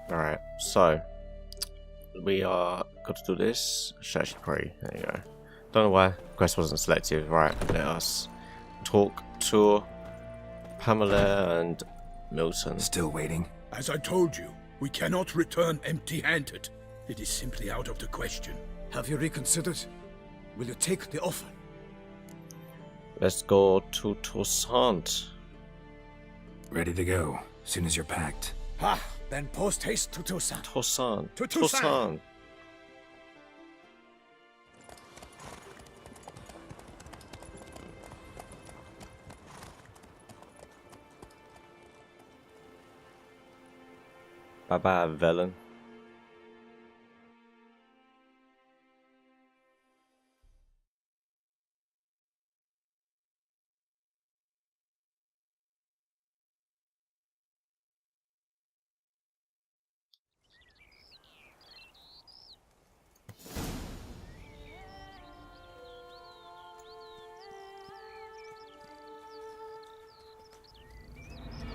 Alright, so we are got to do this. Strategy Query. There you go. Don't know why quest wasn't selected. Right, let us talk to Pamela and Milton. Still waiting. As I told you, we cannot return empty-handed. It is simply out of the question. Have you reconsidered? Will you take the offer? Let's go to Toussaint. Ready to go, soon as you're packed. Ah, then post haste to Toussaint. Toussaint. To Toussaint. Toussaint. Bye bye, villain.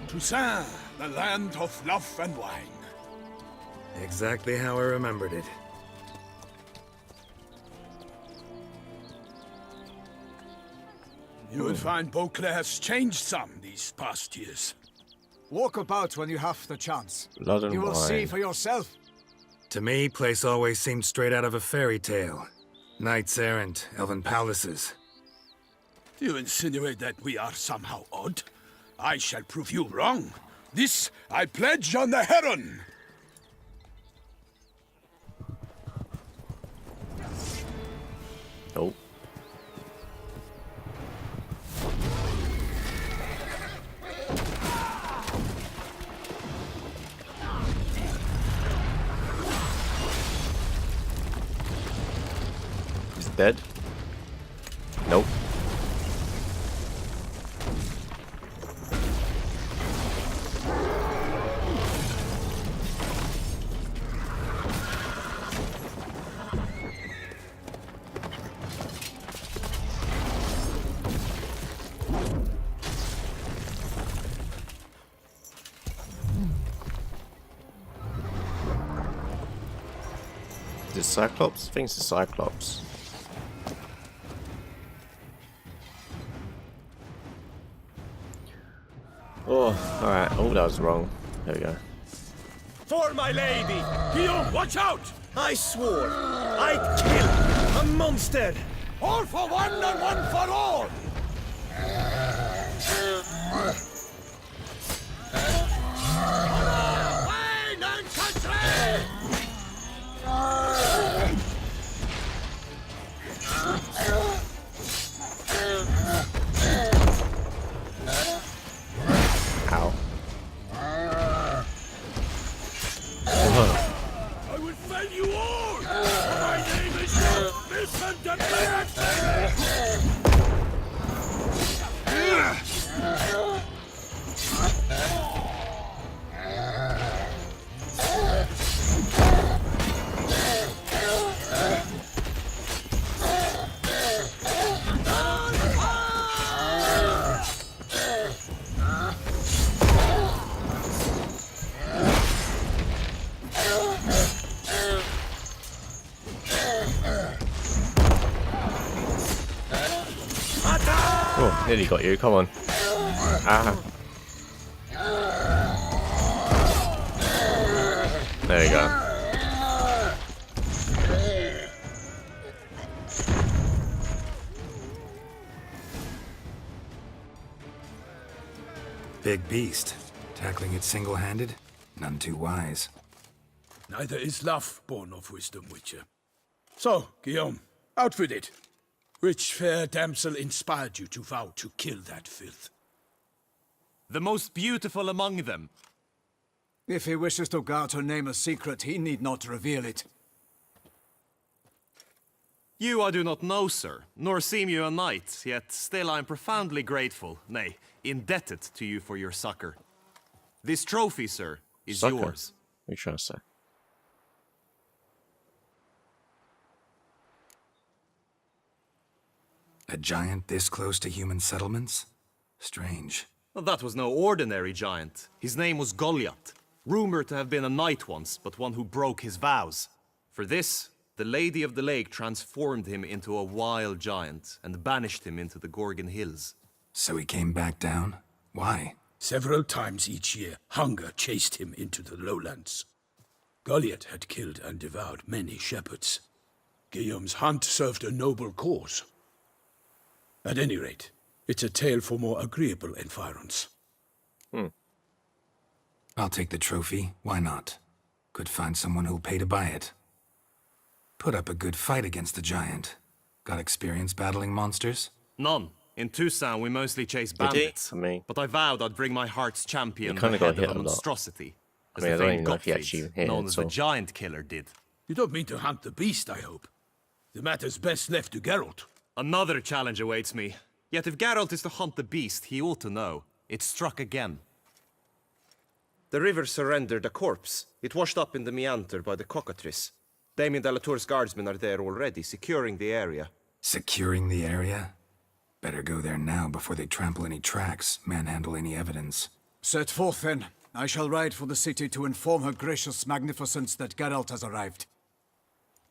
Toussaint, the land of love and wine. Exactly how I remembered it. You will find Beauclair has changed some these past years. Walk about when you have the chance. Blood and You will wine. see for yourself. To me, place always seemed straight out of a fairy tale. Knights errant, elven palaces. You insinuate that we are somehow odd? I shall prove you wrong. This I pledge on the Heron. Oh. He's dead? Nope. Is it Cyclops? I think it's a Cyclops. Oh, alright. Oh, that was wrong. There we go. For my lady! Guillaume, watch out! I swore I'd kill a monster! All for one and one for all! Wine and country! Ow. I will fell you all! My name is Wilson de Oh, nearly got you. Come on. Ah. There you go. Big beast. Tackling it single-handed? None too wise. Neither is love born of wisdom, Witcher. So, Guillaume, out with it. Which fair damsel inspired you to vow to kill that filth? The most beautiful among them. If he wishes to guard her name a secret, he need not reveal it. You I do not know, sir, nor seem you a knight, yet still I am profoundly grateful, nay, indebted to you for your succor. This trophy, sir, is Succor? yours. What are you trying to say? A giant this close to human settlements? Strange. Well, that was no ordinary giant. His name was Goliath. Rumored to have been a knight once, but one who broke his vows. For this, the Lady of the Lake transformed him into a wild giant and banished him into the Gorgon Hills. So he came back down? Why? Several times each year, hunger chased him into the lowlands. Goliath had killed and devoured many shepherds. Guillaume's hunt served a noble cause. At any rate, it's a tale for more agreeable environs. I'll take the trophy. Why not? Could find someone who'll pay to buy it. Put up a good fight against the giant. Got experience battling monsters? None. In Toussaint, we mostly chase Did he? bandits. I mean, But I vowed I'd bring my heart's champion He the kinda got head hit of a a lot. monstrosity. As I mean, I the don't famed even know if he Gottfried, actually hit known it, as so- the Giant Killer, did. You don't mean to hunt the beast, I hope. The matter's best left to Geralt. Another challenge awaits me. Yet if Geralt is to hunt the beast, he ought to know. It struck again. The river surrendered a corpse. It washed up in the meander by the cockatrice. Damien de la Tour's guardsmen are there already, securing the area. Securing the area? Better go there now before they trample any tracks, manhandle any evidence. Set forth, then. I shall ride for the city to inform her gracious magnificence that Geralt has arrived.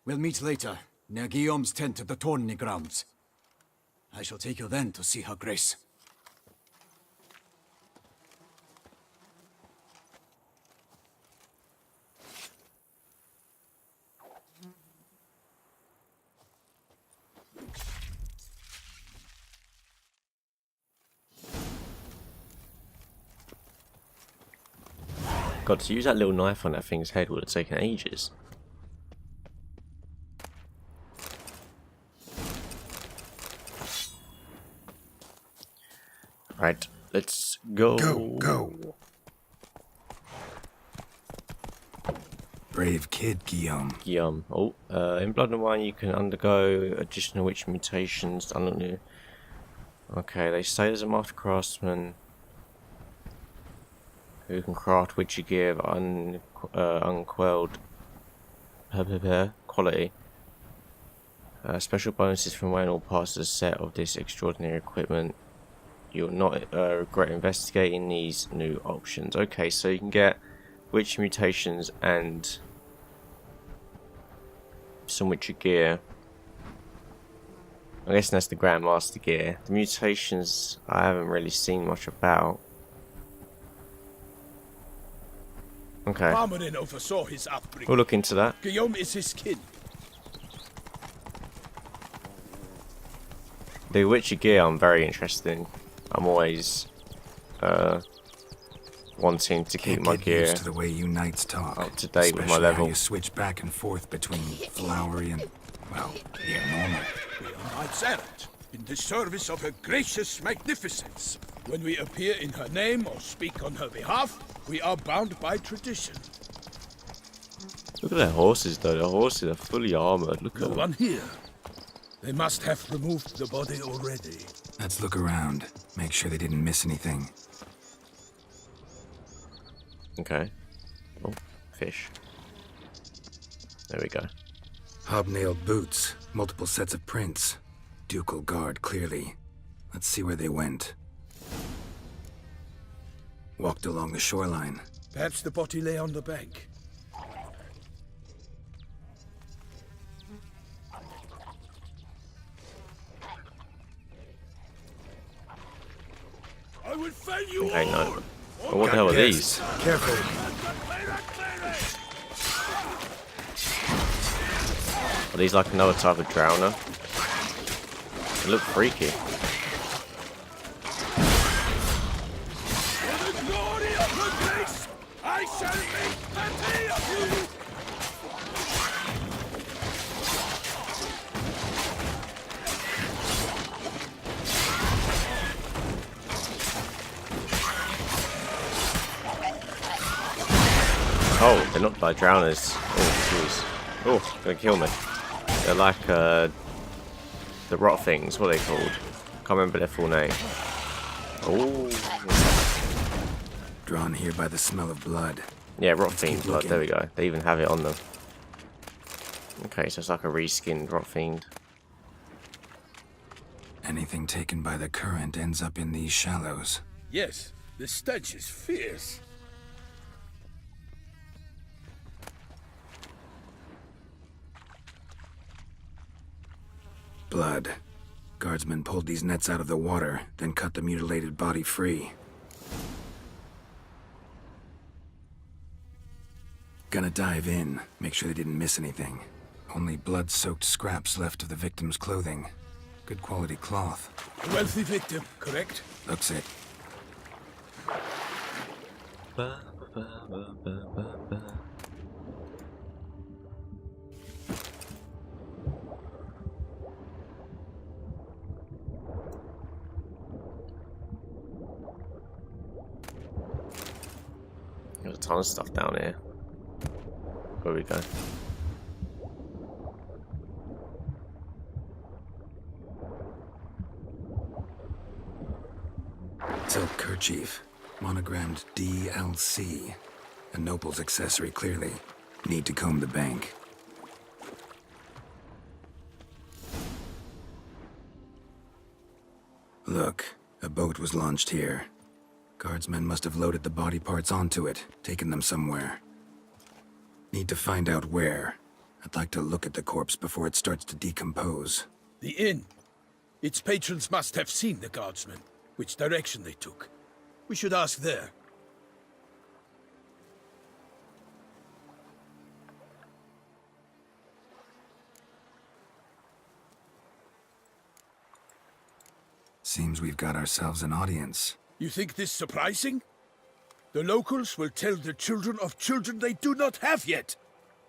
We'll meet later, near Guillaume's tent at the tourney grounds. I shall take you then to see her grace. God, to use that little knife on that thing's head would have taken ages. Right, let's go. Go! Brave kid, Guillaume. Guillaume. Oh, in Blood and Wine you can undergo additional witch mutations. Okay, they say there's a master craftsman who can craft witchy gear of unquelled quality. Special bonuses from wearing all parts of the set of this extraordinary equipment. You'll not regret investigating these new options. Okay, so you can get witch mutations and some witchy gear. I guess that's the Grandmaster gear. The mutations I haven't really seen much about. Okay, Parmarin oversaw his upbringing. we'll look into that. Guillaume is his kin. The witchy gear I'm very interested in. I'm always wanting to keep Can't my get gear used to the way you knights talk. up to date with my Especially how level. you switch back and forth between flowery and, well, yeah, normal. We are knights errant, in the service of her gracious magnificence. When we appear in her name or speak on her behalf, we are bound by tradition. Look at their horses though, the horses are fully armoured, look No at them. one here. They must have removed the body already. Let's look around. Make sure they didn't miss anything. Okay. Oh, fish. There we go. Hobnailed boots, multiple sets of prints. Ducal guard, clearly. Let's see where they went. Walked along the shoreline. Perhaps the body lay on the bank. I will fell you Okay, no. all! Oh, what the hell are Yes. these? Careful. Are these like another type of drowner? They look freaky. For the glory of her grace, I shall make plenty of you! Oh, they're not like drowners. Oh, jeez. Oh, gonna kill me. They're like, the rot things. What are they called? Can't remember their full name. Oh. Drawn here by the smell of blood. Yeah, rot Let's keep fiend blood. looking. There we go. They even have it on them. Okay, so it's like a reskinned rot fiend. Anything taken by the current ends up in these shallows. Yes, the stench is fierce. Blood. Guardsmen pulled these nets out of the water, then cut the mutilated body free. Gonna dive in, make sure they didn't miss anything. Only blood-soaked scraps left of the victim's clothing. Good quality cloth. A wealthy victim, correct? Looks it. There's a ton of stuff down here. Where we go? Silk kerchief, monogrammed DLC. A noble's accessory, clearly. Need to comb the bank. Look, a boat was launched here. Guardsmen must have loaded the body parts onto it, taken them somewhere. Need to find out where. I'd like to look at the corpse before it starts to decompose. The inn. Its patrons must have seen the guardsmen, which direction they took. We should ask there. Seems we've got ourselves an audience. You think this surprising? The locals will tell the children of children they do not have yet,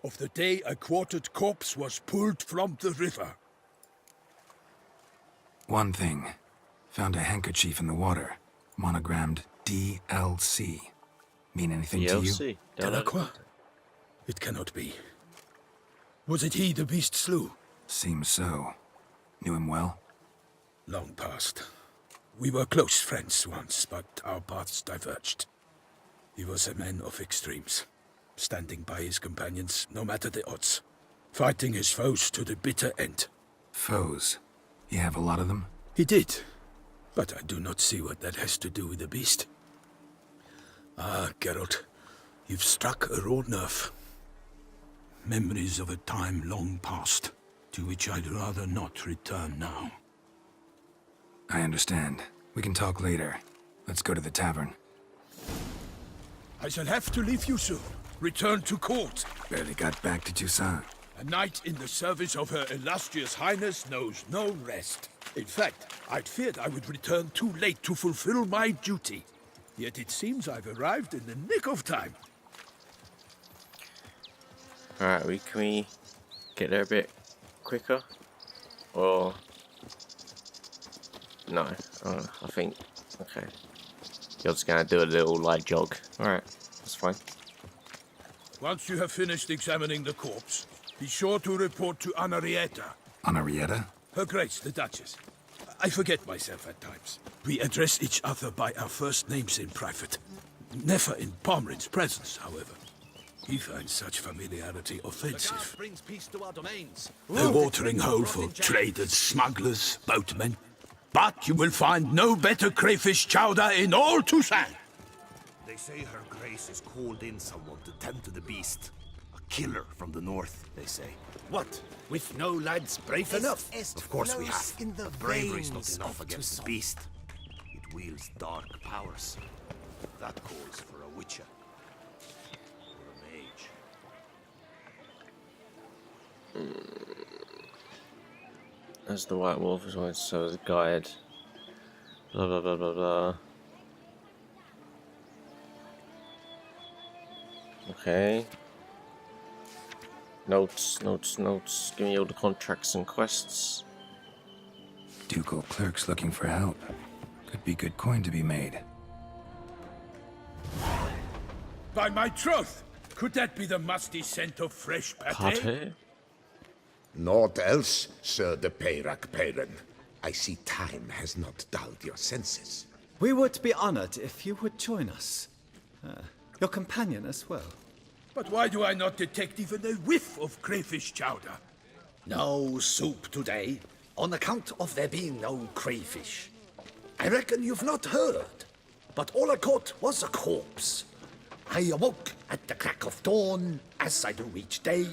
of the day a quartered corpse was pulled from the river. One thing. Found a handkerchief in the water. Monogrammed DLC. Mean anything to you? DLC. Delacroix? It cannot be. Was it he the beast slew? Seems so. Knew him well? Long past. We were close friends once, but our paths diverged. He was a man of extremes, standing by his companions no matter the odds, fighting his foes to the bitter end. Foes? You have a lot of them? He did, but I do not see what that has to do with the beast. Ah, Geralt, you've struck a raw nerve. Memories of a time long past, to which I'd rather not return now. I understand. We can talk later. Let's go to the tavern. I shall have to leave you soon. Return to court. Barely got back to Toussaint. A knight in the service of Her Illustrious Highness knows no rest. In fact, I'd feared I would return too late to fulfill my duty. Yet it seems I've arrived in the nick of time. Alright, can we get there a bit quicker? Or... no, I think... okay. You're just gonna do a little light jog. Alright, that's fine. Once you have finished examining the corpse, be sure to report to Henrietta. Henrietta? Her Grace, the Duchess. I forget myself at times. We address each other by our first names in private. Never in Pomrin's presence, however. He finds such familiarity offensive. Brings peace to our domains. A watering hole for traders, smugglers, boatmen. But you will find no better crayfish chowder in all Toussaint. They say Her Grace has called in someone to tend to the beast. A killer from the north, they say. What? With no lads brave enough? Of course we have. But bravery's not enough against the beast. It wields dark powers. That calls for a witcher. Or a mage. As the White Wolf is always so the guide. Blah blah blah blah blah. Okay. Notes, notes, notes. Give me all the contracts and quests. Ducal clerks looking for help. Could be good coin to be made. By my troth! Could that be the musty scent of fresh pate? Pate? Naught else, Sir de Peyrac Peyran. I see time has not dulled your senses. We would be honored if you would join us. Your companion as well. But why do I not detect even a whiff of crayfish chowder? No soup today, on account of there being no crayfish. I reckon you've not heard, but all I caught was a corpse. I awoke at the crack of dawn, as I do each day,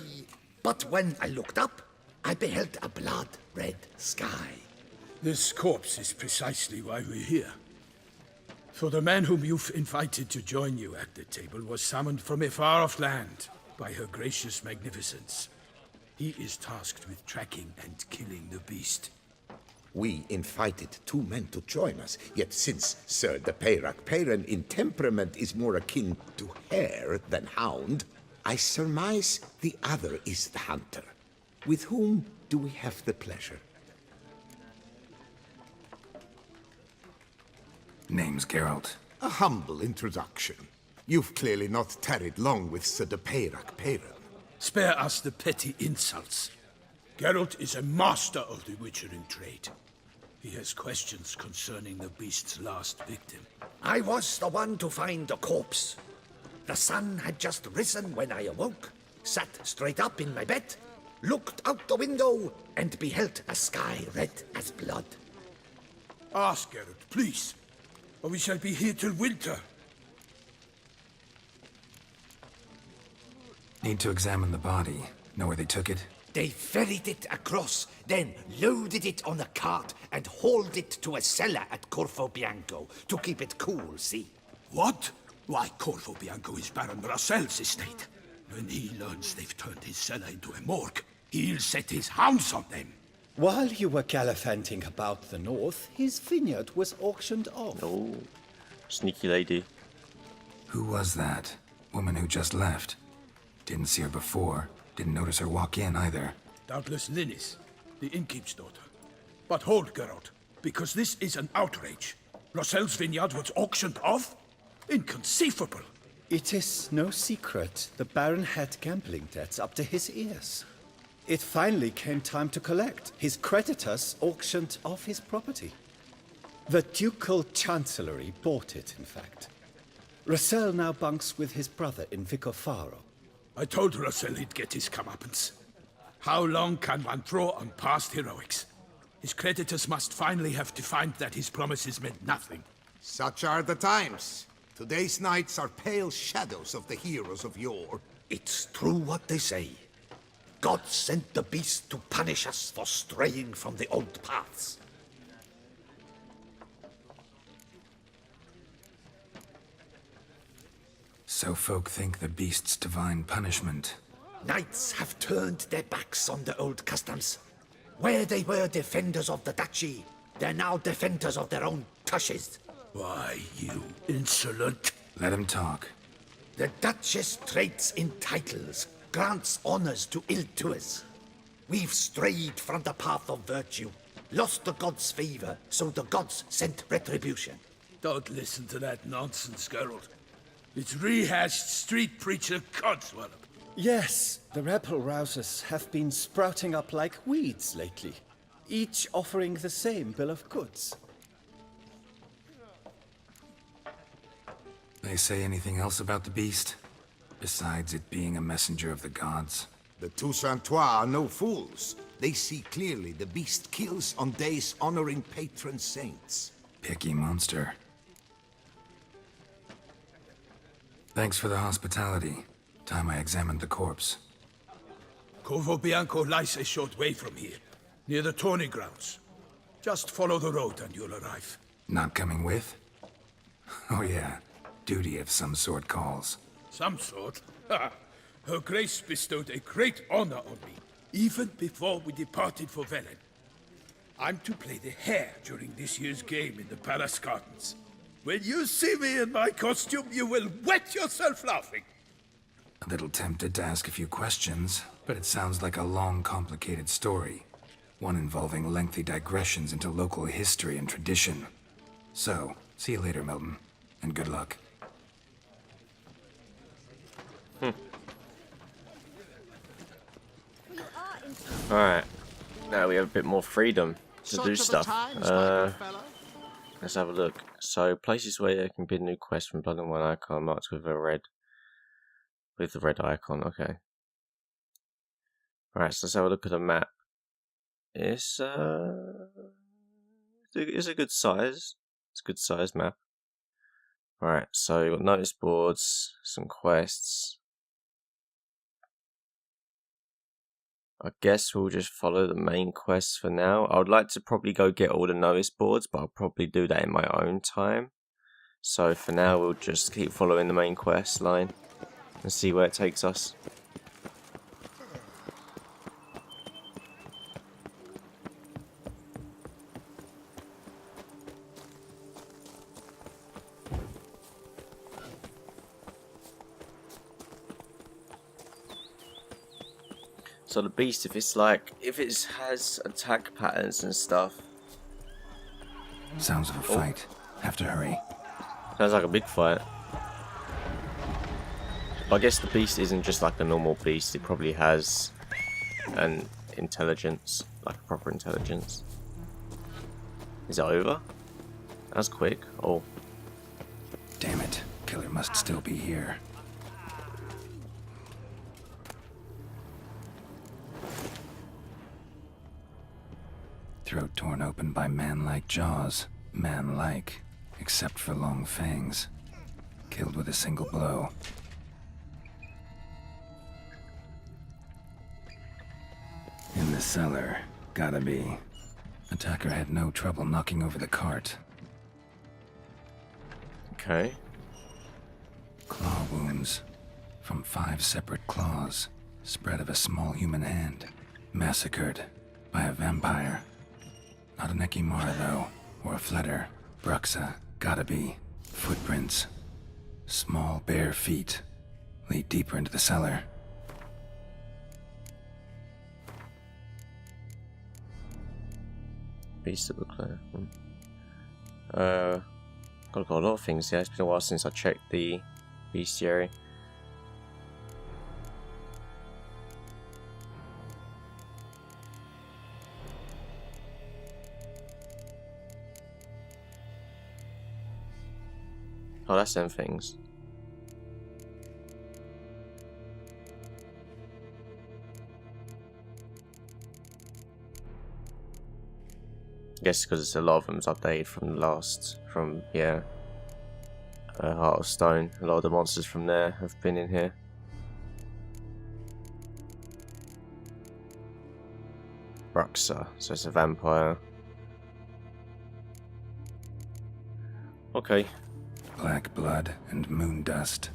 but when I looked up, I beheld a blood-red sky. This corpse is precisely why we're here. For the man whom you've invited to join you at the table was summoned from a far-off land by her gracious magnificence. He is tasked with tracking and killing the beast. We invited 2 men to join us, yet since Sir the Peyrac Peyran in temperament is more akin to hare than hound, I surmise the other is the hunter. With whom do we have the pleasure? Name's Geralt. A humble introduction. You've clearly not tarried long with Sir the Peyrac Peyran. Spare us the petty insults. Geralt is a master of the witchering trade. He has questions concerning the beast's last victim. I was the one to find the corpse. The sun had just risen when I awoke, sat straight up in my bed, looked out the window, and beheld a sky red as blood. Ask Geralt, please, or we shall be here till winter. Need to examine the body. Know where they took it? They ferried it across, then loaded it on a cart and hauled it to a cellar at Corvo Bianco to keep it cool, see? What? Why, Corvo Bianco is Baron Russell's estate. When he learns they've turned his cellar into a morgue, he'll set his hounds on them. While you were gallivanting about the north, his vineyard was auctioned off. Oh, sneaky lady. Who was that? Woman who just left. Didn't see her before. Didn't notice her walk in either. Doubtless Linnis, the innkeep's daughter. But hold, Geralt, because this is an outrage. Russell's vineyard was auctioned off? Inconceivable. It is no secret the Baron had gambling debts up to his ears. It finally came time to collect. His creditors auctioned off his property. The Ducal Chancellery bought it, in fact. Russell now bunks with his brother in Vicofaro. I told Russell he'd get his comeuppance. How long can one throw on past heroics? His creditors must finally have to find that his promises meant nothing. Such are the times. Today's knights are pale shadows of the heroes of yore. It's true what they say. God sent the beast to punish us for straying from the old paths. So folk think the beast's divine punishment. Knights have turned their backs on the old customs. Where they were defenders of the duchy, they're now defenders of their own tushes. Why, you insolent... Let him talk. The Duchess trades in titles, grants honors to ill-doers. We've strayed from the path of virtue, lost the gods' favor, so the gods sent retribution. Don't listen to that nonsense, Geralt. It's rehashed street preacher codswallop. Yes, the rebel rousers have been sprouting up like weeds lately, each offering the same bill of goods. They say anything else about the beast? Besides it being a messenger of the gods? The Toussaint are no fools. They see clearly the beast kills on days honoring patron saints. Picky monster. Thanks for the hospitality. Time I examined the corpse. Corvo Bianco lies a short way from here, near the tourney grounds. Just follow the road and you'll arrive. Not coming with? Oh yeah, duty of some sort calls. Some sort? Ha! Her Grace bestowed a great honor on me, even before we departed for Velen. I'm to play the hare during this year's game in the palace gardens. When you see me in my costume, you will wet yourself laughing. A little tempted to ask a few questions, but it sounds like a long, complicated story. One involving lengthy digressions into local history and tradition. So, see you later, Milton, and good luck. Alright, now we have a bit more freedom to do stuff. Let's have a look. So, places where you can bid new quests from Blood and Wine icon marked with the red icon. Okay. Alright, so let's have a look at the map. It's a good size. It's a good size map. Alright, so you've got notice boards, some quests. I guess we'll just follow the main quest for now. I would like to probably go get all the notice boards, but I'll probably do that in my own time. So for now, we'll just keep following the main quest line and see where it takes us. So the beast, if it has attack patterns and stuff. Sounds of a fight. Have to hurry. Sounds like a big fight. But I guess the beast isn't just like a normal beast. It probably has an intelligence, like a proper intelligence. Is it over? That's quick. Oh. Damn it. Killer must still be here. Throat torn open by man-like jaws. Man-like, except for long fangs. Killed with a single blow. In the cellar. Gotta be. Attacker had no trouble knocking over the cart. Okay. Claw wounds. From 5 separate claws. Spread of a small human hand. Massacred by a vampire. Not an Ekimara, though, or a Fletter. Bruxa, gotta be. Footprints. Small, bare feet. Lead deeper into the cellar. Beast of the Clay. Got a lot of things here. It's been a while since I checked the bestiary. Oh, that's them things. I guess because a lot of them's updated from the last, Heart of Stone. A lot of the monsters from there have been in here. Bruxa, so it's a vampire. Okay. Black blood and moon dust.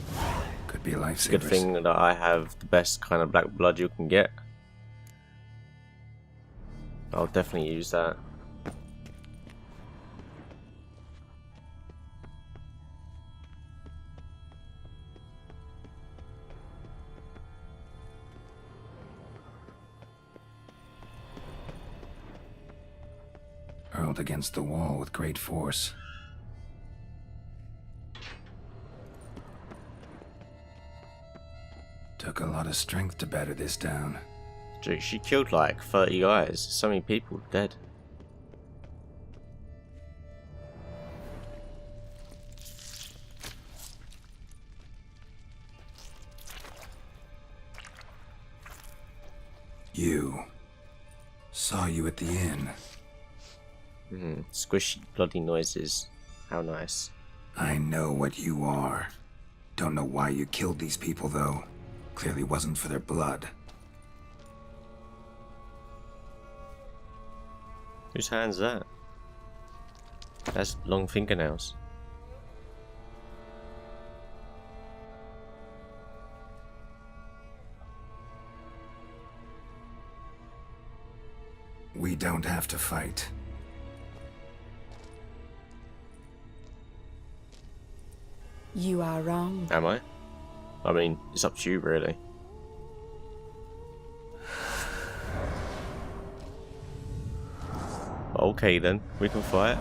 Could be lifesavers. Good thing that I have the best kind of black blood you can get. I'll definitely use that. Hurled against the wall with great force. Took a lot of strength to batter this down. Dude, she killed like 30 guys. So many people dead. You. Saw you at the inn. Squishy bloody noises. How nice. I know what you are. Don't know why you killed these people, though. Clearly wasn't for their blood. Whose hand's that? That's long fingernails. We don't have to fight. You are wrong. Am I? I mean, it's up to you, really. Okay then, we can fight.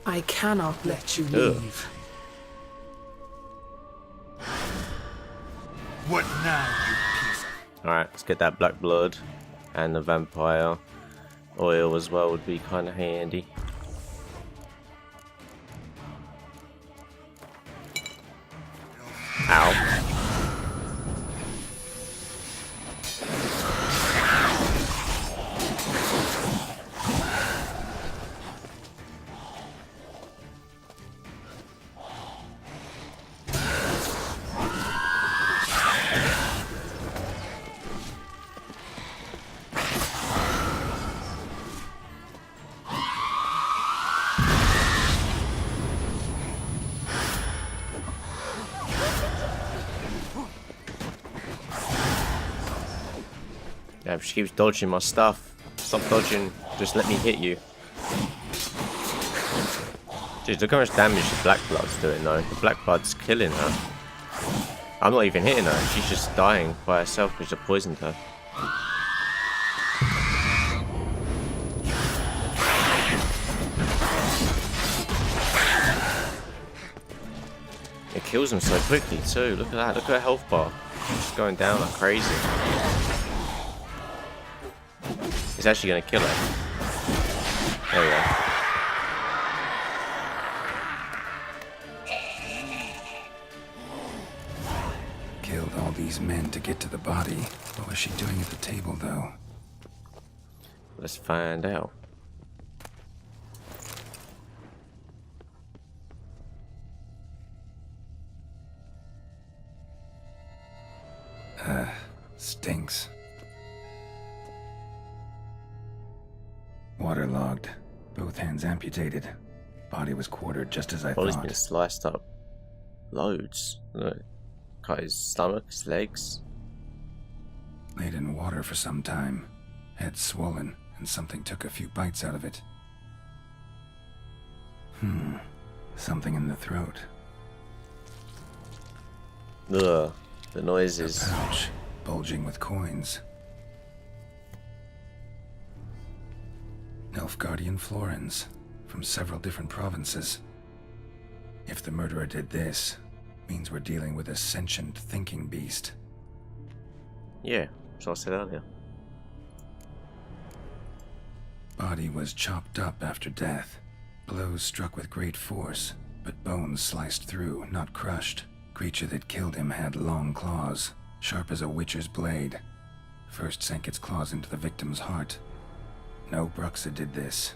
I cannot let you leave. What now, you piece of... Alright, let's get that black blood and the vampire oil as well would be kind of handy. Ow. Yeah, she keeps dodging my stuff. Stop dodging. Just let me hit you. Dude, look how much damage the Black Blood's doing though. The Black Blood's killing her. I'm not even hitting her. She's just dying by herself because I poisoned her. It kills him so quickly too. Look at that. Look at her health bar. It's just going down like crazy. It's actually going to kill her. There we go. Killed all these men to get to the body. What was she doing at the table, though? Let's find out. Stinks. Waterlogged. Both hands amputated. Body was quartered just as I Body's thought. been sliced up. Loads. Look. Cut his stomach, his legs. Laid in water for some time. Head swollen, and something took a few bites out of it. Something in the throat. Ugh. The noises. A pouch, bulging with coins. Nilfgaardian florins, from several different provinces. If the murderer did this, means we're dealing with a sentient thinking beast. Yeah, as I said earlier. Body was chopped up after death. Blows struck with great force, but bones sliced through, not crushed. Creature that killed him had long claws, sharp as a witcher's blade. First sank its claws into the victim's heart. No Bruxa did this.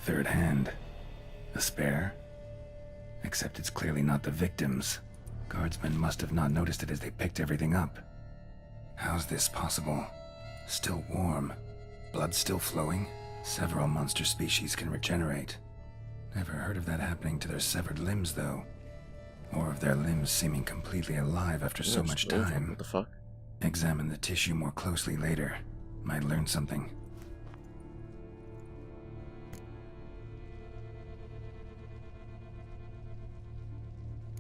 Third hand. A spare? Except it's clearly not the victim's. Guardsmen must have not noticed it as they picked everything up. How's this possible? Still warm. Blood still flowing? Several monster species can regenerate. Never heard of that happening to their severed limbs, though. Or of their limbs seeming completely alive after so much time. What the fuck? Examine the tissue more closely later. Might learn something.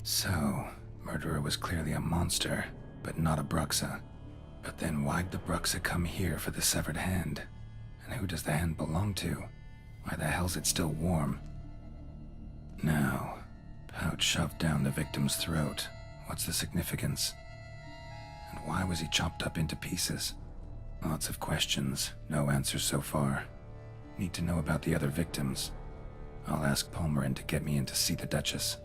So, murderer was clearly a monster, but not a Bruxa. But then why'd the Bruxa come here for the severed hand? And who does the hand belong to? Why the hell's it still warm? Now, pouch shoved down the victim's throat. What's the significance? And why was he chopped up into pieces? Lots of questions, no answers so far. Need to know about the other victims. I'll ask Palmerin to get me in to see the Duchess.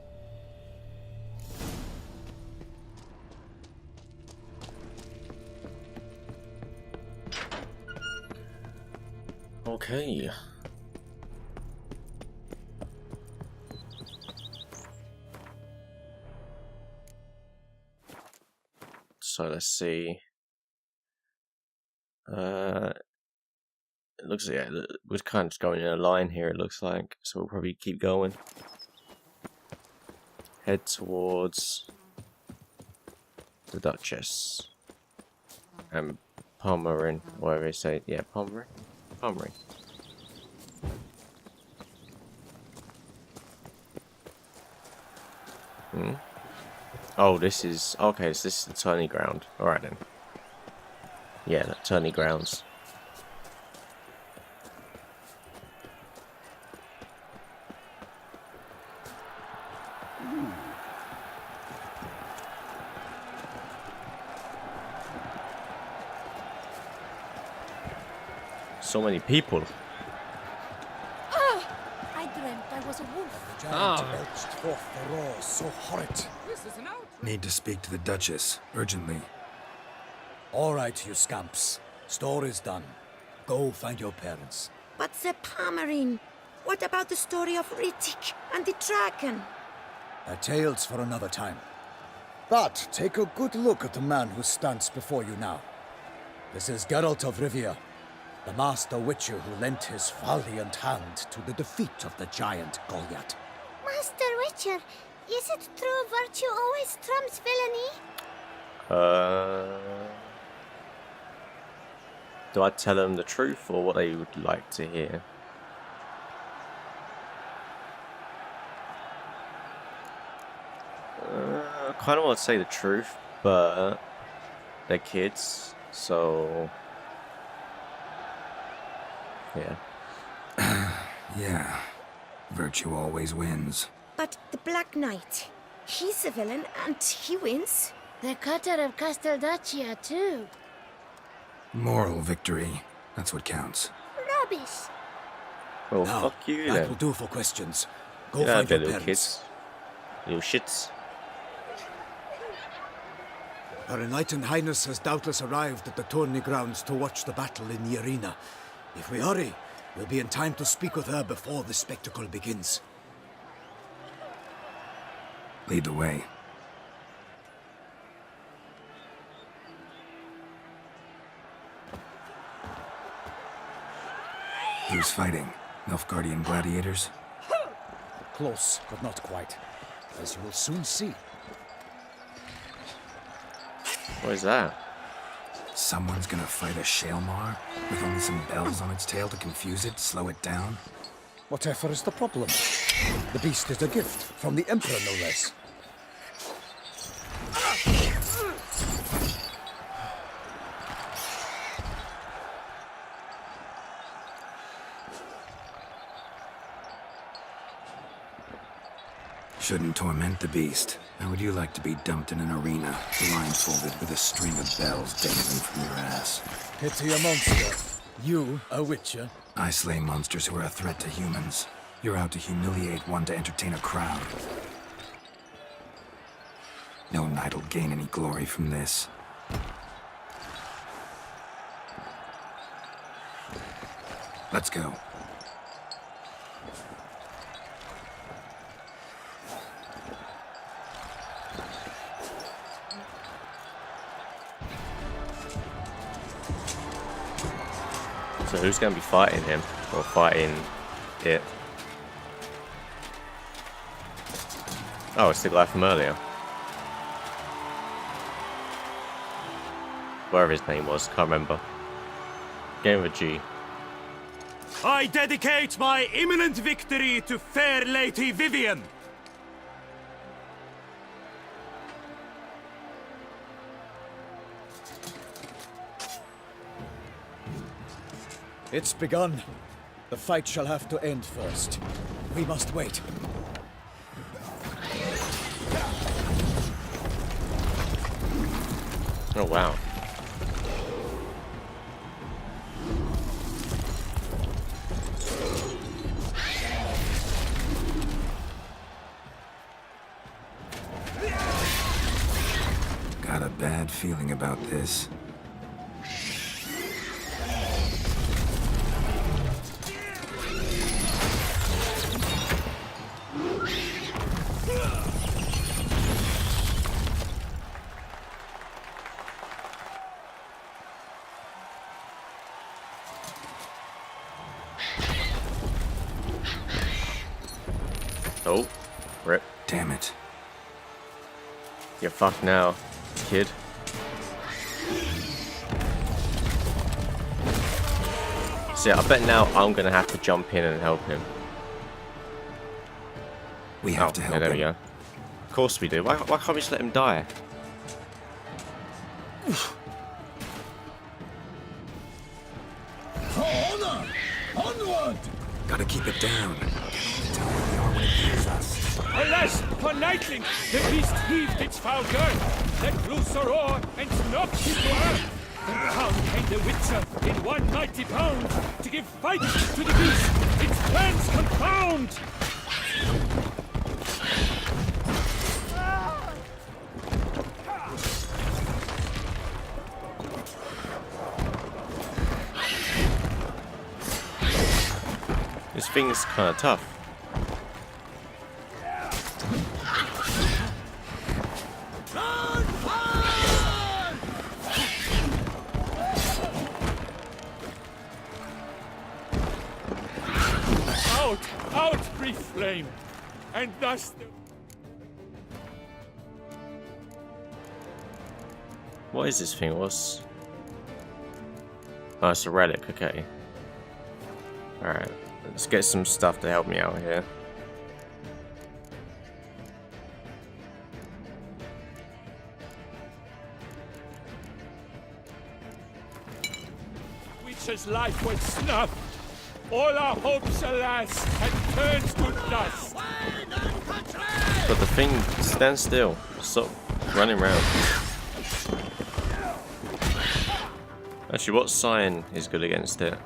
Okay. So let's see. It looks like, yeah, we're kind of just going in a line here, it looks like. So we'll probably keep going. Head towards the Duchess. And Palmerin, whatever they say. Yeah, Palmerin. Palmerin. Oh, this is... Okay, so this is the tourney ground. Alright then. Yeah, the tourney grounds. So many people. I dreamt I was a wolf. The giant belched forth the roar so horrid. Need to speak to the Duchess, urgently. All right, you scamps. Store is done. Go find your parents. But the Palmerin, what about the story of Rittik and the dragon? A tale's for another time. But take a good look at the man who stands before you now. This is Geralt of Rivia, the master witcher who lent his valiant hand to the defeat of the giant Goliath. Master Witcher, is it true virtue always trumps villainy? do I tell them the truth or what they would like to hear? I kind of want to say the truth, but they're kids, so yeah. Yeah, virtue always wins. But the Black Knight, he's a villain and he wins. The cutter of Casteldaccia, too. Moral victory, that's what counts. Rubbish. Well, Now, fuck you that then. will do for questions. Go Yeah, find your little parents. kids. Little shits. Her Enlightened Highness has doubtless arrived at the tourney grounds to watch the battle in the arena. If we hurry, we'll be in time to speak with her before the spectacle begins. Lead the way. Who's fighting? Nilfgaardian gladiators? Close, but not quite. As you will soon see. What is that? Someone's gonna fight a Shaelmar with only some bells on its tail to confuse it, slow it down? Whatever is the problem? The beast is a gift, from the Emperor no less. Shouldn't torment the beast. How would you like to be dumped in an arena, blindfolded with a string of bells dangling from your ass? Pity a monster. You, a witcher. I slay monsters who are a threat to humans. You're out to humiliate one to entertain a crowd. No knight will gain any glory from this. Let's go. So who's going to be fighting him? Or fighting it? Oh, it's the guy from earlier. Whatever his name was, can't remember. Game with a G. I dedicate my imminent victory to fair Lady Vivian. It's begun. The fight shall have to end first. We must wait. Oh wow. Got a bad feeling about this. Oh, rip. Damn it. You're fucked now, kid. See, I bet now I'm gonna have to jump in and help him. We have to help yeah, there him. we go. Of course we do. Why can't we just let him die? For honor! Onward! Gotta keep it down. Tell where we are when it hears us. Alas, for Nightling, the beast heaved its foul girth, let loose a roar, and knocked him to earth. And down came the Witcher in 190 pounds to give fight to the beast, its plans confound. This thing's kind of tough. Out, brief flame, and thus the... What is this thing? Oh, it's a relic, okay. Alright, let's get some stuff to help me out here. Witcher's life was snuffed. All our hopes, alas, had turned to dust. But the thing, stand still. Stop running around. Actually, what sign is good against it?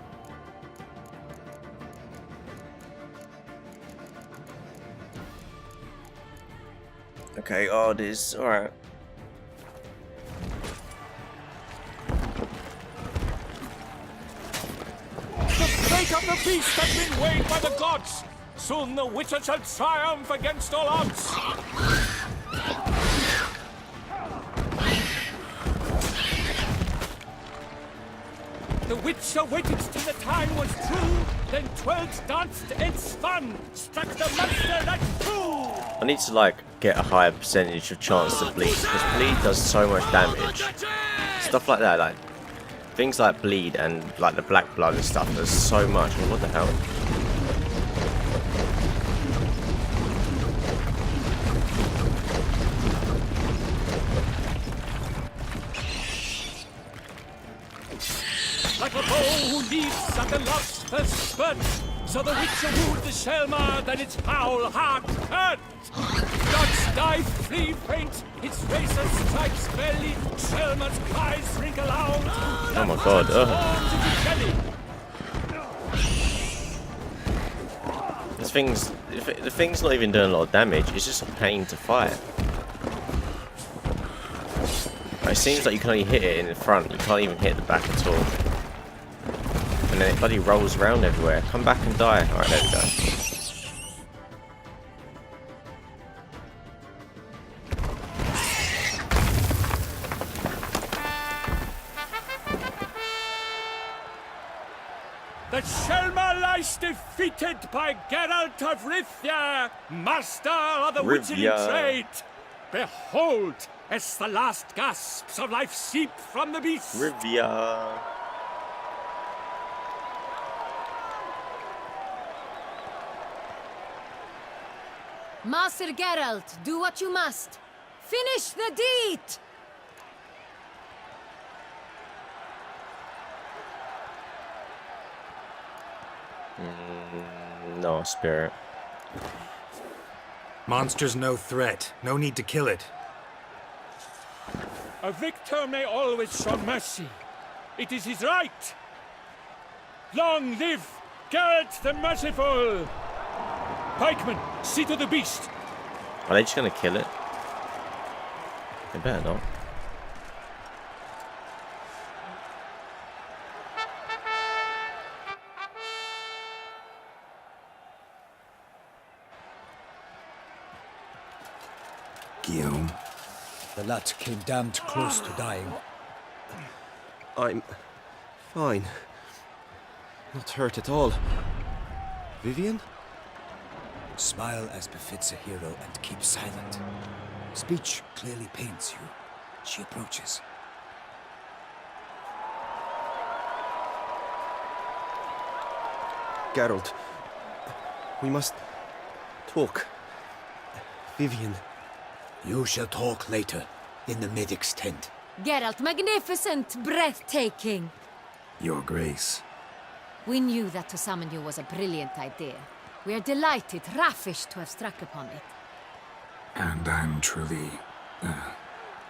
Okay, odd is alright. The fate of the beast has been weighed by the gods. Soon the Witcher shall triumph against all odds. The Witcher waited till the time was true, then twirled, danced, and spun, struck the monster that flew. I need to like get a higher percentage of chance to bleed, because bleed does so much damage. Stuff like that, like things like bleed and like the black blood and stuff, there's so much. What the hell? Like a bow who leaps at the last first spurt, so the Witcher wooed the Shelmar, then its foul heart hurt. Gods die, flee, faint, its razor strikes belly, Shelmar's cries wrinkle out. Oh my god, This thing's, the thing's not even doing a lot of damage, it's just a pain to fight. It seems like you can only hit it in the front, you can't even hit the back at all. And then it bloody rolls around everywhere. Come back and die. Alright, there we go. The Shelmar lies defeated by Geralt of Rivia, master of the witchery trade. Behold, as the last gasps of life seep from the beast. Rivia. Master Geralt, do what you must. Finish the deed! No, spirit. Monster's no threat. No need to kill it. A victor may always show mercy. It is his right. Long live Geralt the Merciful! Pikemen, see to the beast. Are they just gonna kill it? They better not. Guillaume. The lad came damned close to dying. I'm fine. Not hurt at all. Vivian? Smile as befits a hero and keep silent. Speech clearly pains you. She approaches. Geralt, we must talk. Vivian. You shall talk later, in the medic's tent. Geralt, magnificent, breathtaking. Your Grace. We knew that to summon you was a brilliant idea. We are delighted, ravished to have struck upon it. And I'm truly,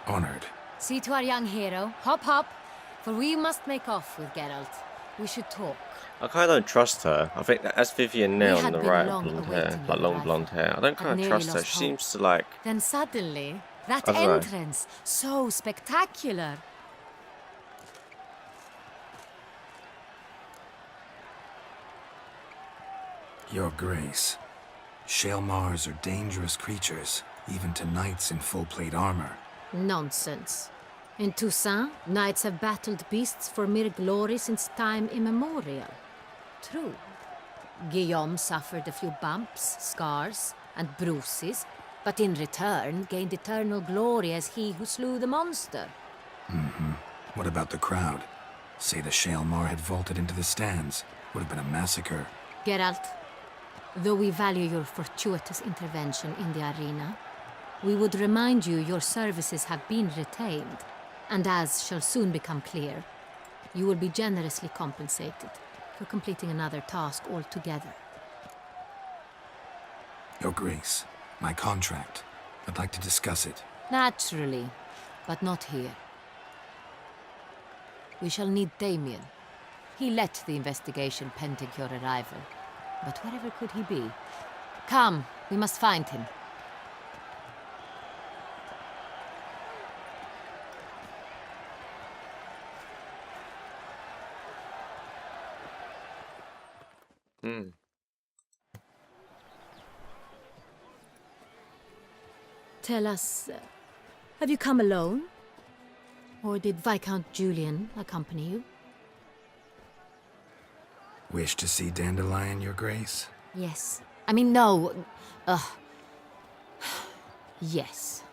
honored. See to our young hero. Hop, hop. For we must make off with Geralt. We should talk. I kind of don't trust her. I think that's Vivian now on the right, blonde hair, like long blonde hair. I don't kind of trust her. She seems to like. Then suddenly, that I don't know. entrance, so spectacular. Your Grace. Shelmars are dangerous creatures, even to knights in full plate armor. Nonsense. In Toussaint, knights have battled beasts for mere glory since time immemorial. True. Guillaume suffered a few bumps, scars, and bruises, but in return gained eternal glory as he who slew the monster. What about the crowd? Say the Shaelmar had vaulted into the stands. Would have been a massacre. Geralt, though we value your fortuitous intervention in the arena, we would remind you your services have been retained, and as shall soon become clear, you will be generously compensated for completing another task altogether. Your Grace, my contract. I'd like to discuss it. Naturally, but not here. We shall need Damien. He led the investigation pending your arrival. But wherever could he be? Come, we must find him. Tell us, have you come alone? Or did Viscount Julian accompany you? Wish to see Dandelion, Your Grace? Yes. I mean, no. Yes.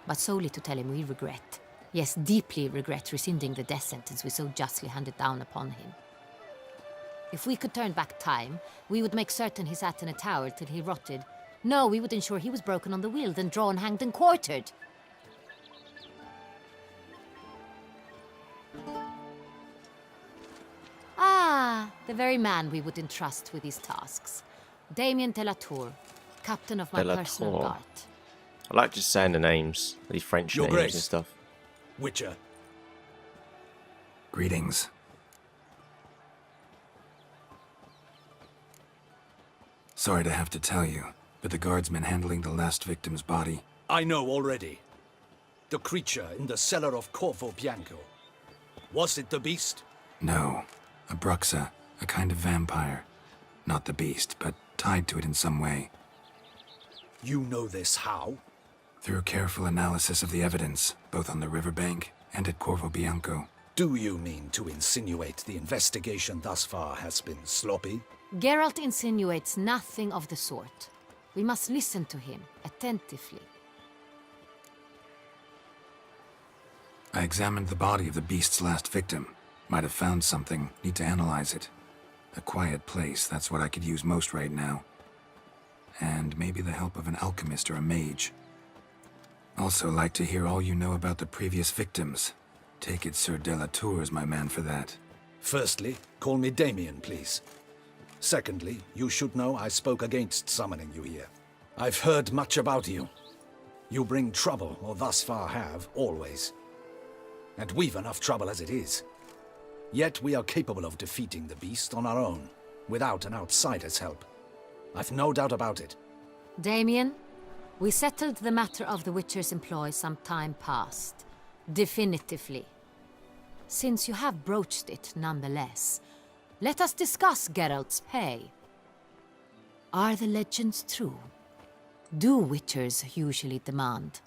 But solely to tell him we regret. Yes, deeply regret rescinding the death sentence we so justly handed down upon him. If we could turn back time, we would make certain he sat in a tower till he rotted. No, we would ensure he was broken on the wheel, then drawn, hanged, and quartered. Ah, the very man we would entrust with these tasks. Damien de la Tour, captain of my personal guard. I like just saying the names, these French Your names Grace. and stuff. Witcher. Greetings. Sorry to have to tell you, but the guardsman handling the last victim's body... I know already. The creature in the cellar of Corvo Bianco. Was it the beast? No. A Bruxa, a kind of vampire. Not the beast, but tied to it in some way. You know this how? Through careful analysis of the evidence, both on the riverbank and at Corvo Bianco. Do you mean to insinuate the investigation thus far has been sloppy? Geralt insinuates nothing of the sort. We must listen to him attentively. I examined the body of the beast's last victim. Might have found something, need to analyze it. A quiet place, that's what I could use most right now. And maybe the help of an alchemist or a mage. Also like to hear all you know about the previous victims. Take it Sir de la Tour is my man for that. Firstly, call me Damien, please. Secondly, you should know I spoke against summoning you here. I've heard much about you. You bring trouble, or thus far have, always. And we've enough trouble as it is. Yet we are capable of defeating the beast on our own, without an outsider's help. I've no doubt about it. Damien, we settled the matter of the Witcher's employ some time past. Definitively. Since you have broached it nonetheless, let us discuss Geralt's pay. Are the legends true? Do Witchers usually demand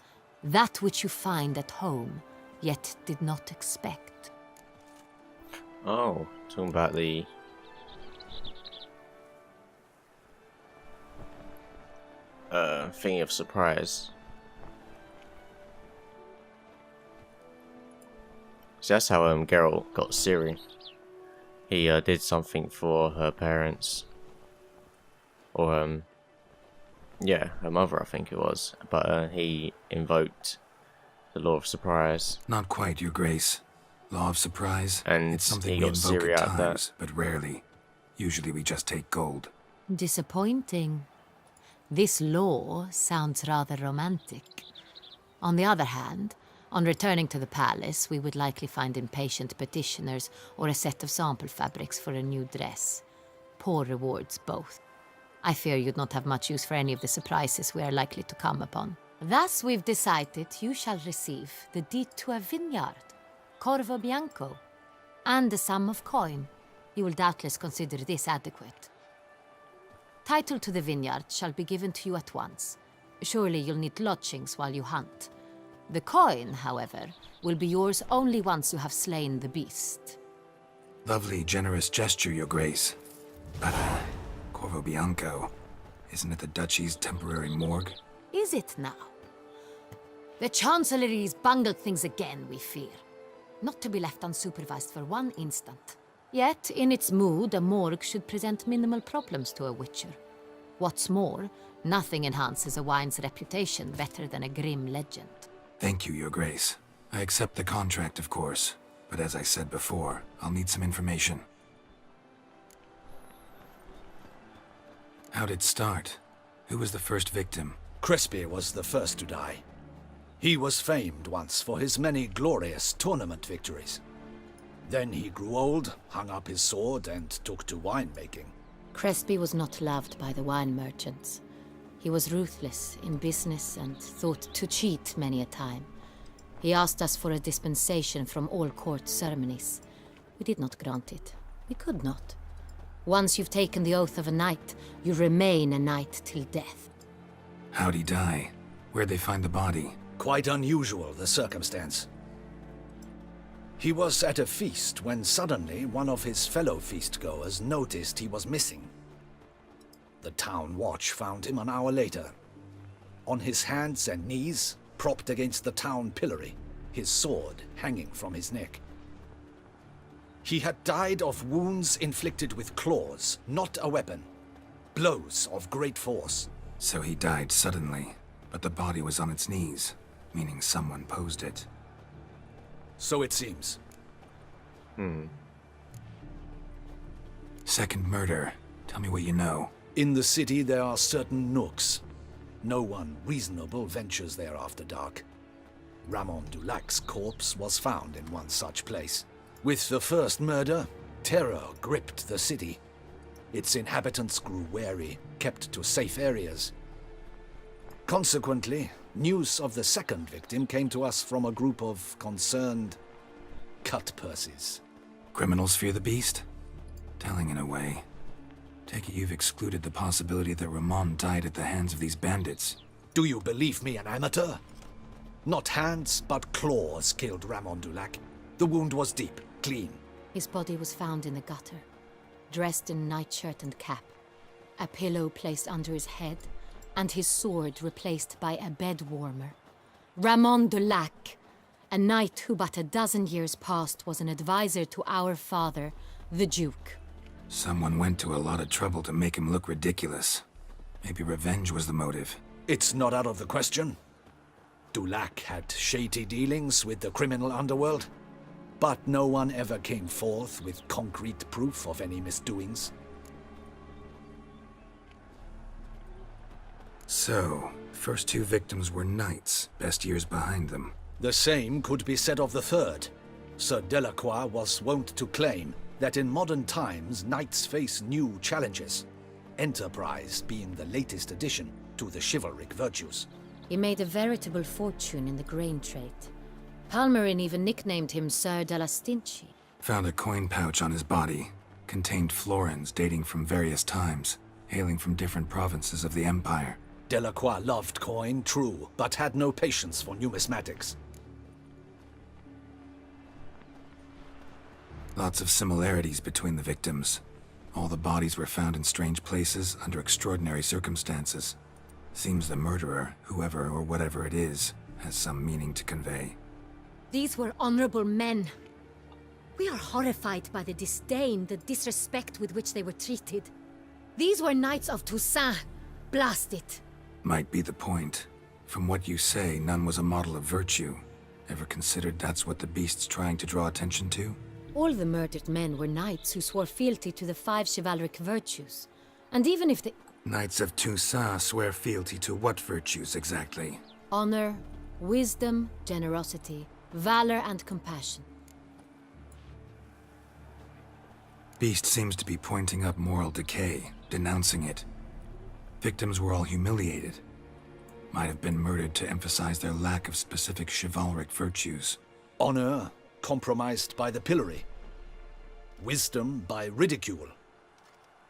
that which you find at home, yet did not expect? Oh, talking about the... thingy of surprise. So that's how Geralt got Ciri. He did something for her parents. Or yeah, her mother I think it was. But he invoked the Law of Surprise. Not quite, Your Grace. Law of Surprise, And it's something he we got invoke Ciri at out of that. times, but rarely. Usually we just take gold. Disappointing. This law sounds rather romantic. On the other hand, on returning to the palace, we would likely find impatient petitioners or a set of sample fabrics for a new dress. Poor rewards, both. I fear you'd not have much use for any of the surprises we are likely to come upon. Thus, we've decided you shall receive the deed to a vineyard, Corvo Bianco, and a sum of coin. You will doubtless consider this adequate. Title to the vineyard shall be given to you at once. Surely you'll need lodgings while you hunt. The coin, however, will be yours only once you have slain the beast. Lovely, generous gesture, Your Grace. But, Corvo Bianco, isn't it the Duchy's temporary morgue? Is it now? The Chancellery's bungled things again, we fear. not to be left unsupervised for one instant. Yet, in its mood, a morgue should present minimal problems to a witcher. What's more, nothing enhances a wine's reputation better than a grim legend. Thank you, Your Grace. I accept the contract, of course. But as I said before, I'll need some information. How'd it start? Who was the first victim? Crespi was the first to die. He was famed once for his many glorious tournament victories. Then he grew old, hung up his sword, and took to winemaking. Crespi was not loved by the wine merchants. He was ruthless in business and thought to cheat many a time. He asked us for a dispensation from all court ceremonies. We did not grant it. We could not. Once you've taken the oath of a knight, you remain a knight till death. How'd he die? Where'd they find the body? Quite unusual, the circumstance. He was at a feast when suddenly one of his fellow feastgoers noticed he was missing. The town watch found him an hour later. On his hands and knees, propped against the town pillory, his sword hanging from his neck. He had died of wounds inflicted with claws, not a weapon. Blows of great force. So he died suddenly, but the body was on its knees, meaning someone posed it. So it seems. Second murder. Tell me what you know. In the city there are certain nooks. No one reasonable ventures there after dark. Ramon Dulac's corpse was found in one such place. With the first murder, terror gripped the city. Its inhabitants grew wary, kept to safe areas. Consequently, news of the second victim came to us from a group of concerned cut-purses. Criminals fear the beast? Telling in a way. Take it you've excluded the possibility that Ramon died at the hands of these bandits. Do you believe me an amateur? Not hands, but claws killed Ramon Dulac. The wound was deep, clean. His body was found in the gutter, dressed in nightshirt and cap, a pillow placed under his head, and his sword replaced by a bed warmer. Ramon Dulac, a knight who but a dozen years past was an advisor to our father, the Duke. Someone went to a lot of trouble to make him look ridiculous. Maybe revenge was the motive. It's not out of the question. Dulac had shady dealings with the criminal underworld, but no one ever came forth with concrete proof of any misdoings. So, first two victims were knights, best years behind them. The same could be said of the third. Sir Delacroix was wont to claim that in modern times knights face new challenges, enterprise being the latest addition to the chivalric virtues. He made a veritable fortune in the grain trade. Palmerin even nicknamed him Sir della Stinci. Found a coin pouch on his body. Contained florins dating from various times, hailing from different provinces of the Empire. Delacroix loved coin, true, but had no patience for numismatics. Lots of similarities between the victims. All the bodies were found in strange places under extraordinary circumstances. Seems the murderer, whoever or whatever it is, has some meaning to convey. These were honorable men. We are horrified by the disdain, the disrespect with which they were treated. These were knights of Toussaint. Blast it. Might be the point. From what you say, none was a model of virtue. Ever considered that's what the beast's trying to draw attention to? All the murdered men were knights who swore fealty to the 5 chivalric virtues. And even if the... Knights of Toussaint swear fealty to what virtues exactly? Honor, wisdom, generosity, valor, and compassion. Beast seems to be pointing up moral decay, denouncing it. Victims were all humiliated. Might have been murdered to emphasize their lack of specific chivalric virtues. Honor compromised by the pillory. Wisdom by ridicule.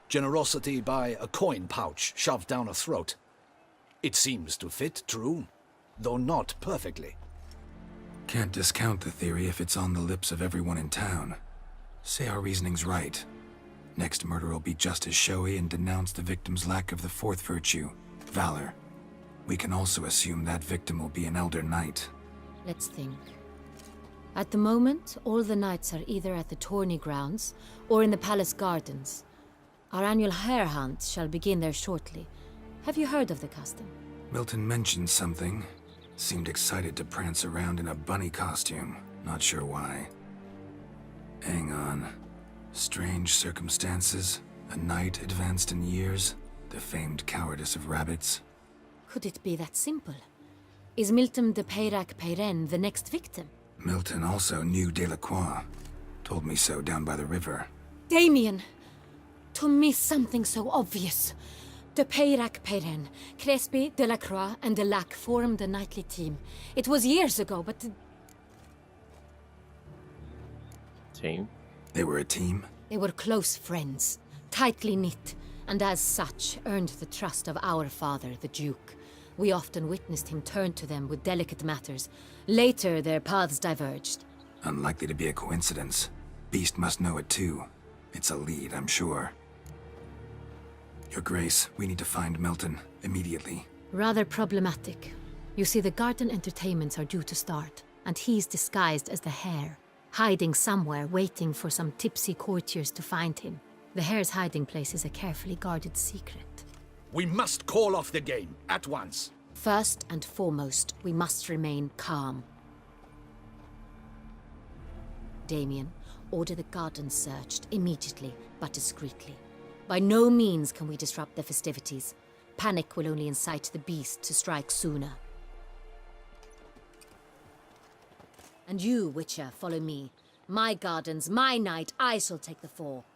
Generosity by a coin pouch shoved down a throat. It seems to fit, true, though not perfectly. Can't discount the theory if it's on the lips of everyone in town. Say our reasoning's right. Next murder will be just as showy and denounce the victim's lack of the fourth virtue, valor. We can also assume that victim will be an elder knight. Let's think. At the moment, all the knights are either at the tourney grounds or in the palace gardens. Our annual hare hunt shall begin there shortly. Have you heard of the custom? Milton mentioned something. Seemed excited to prance around in a bunny costume. Not sure why. Hang on. Strange circumstances. A knight advanced in years. The famed cowardice of rabbits. Could it be that simple? Is Milton de Peyrac-Peyren the next victim? Milton also knew Delacroix. Told me so down by the river. Damien! To miss something so obvious. De Peyrac-Peyren, Crespi, Delacroix, and Delac formed a knightly team. It was years ago, but... Team? They were a team? They were close friends, tightly knit, and as such earned the trust of our father, the Duke. We often witnessed him turn to them with delicate matters. Later, their paths diverged. Unlikely to be a coincidence. Beast must know it too. It's a lead, I'm sure. Your Grace, we need to find Milton, immediately. Rather problematic. You see, the garden entertainments are due to start, and he's disguised as the hare, hiding somewhere, waiting for some tipsy courtiers to find him. The hare's hiding place is a carefully guarded secret. We must call off the game, at once. First and foremost, we must remain calm. Damien, order the garden searched immediately, but discreetly. By no means can we disrupt the festivities. Panic will only incite the beast to strike sooner. And you, Witcher, follow me. My gardens, my night, I shall take the fall.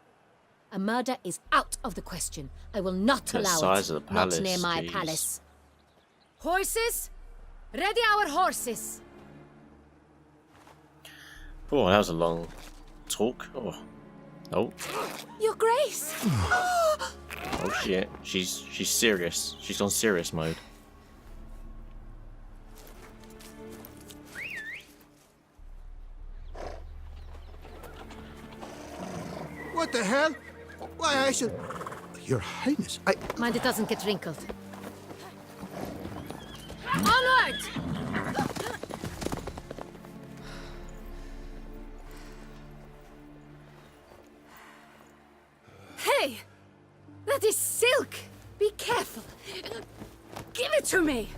A murder is out of the question. I will not The allow size it. of the palace, Not near my jeez. palace. Horses? Ready our horses! Oh, that was a long talk. Oh. Oh. Your Grace! Oh shit. She's serious. She's on serious mode. What the hell? Why, I should... Your Highness, Mind it doesn't get wrinkled. Onward! Hey! That is silk! Be careful! Give it to me!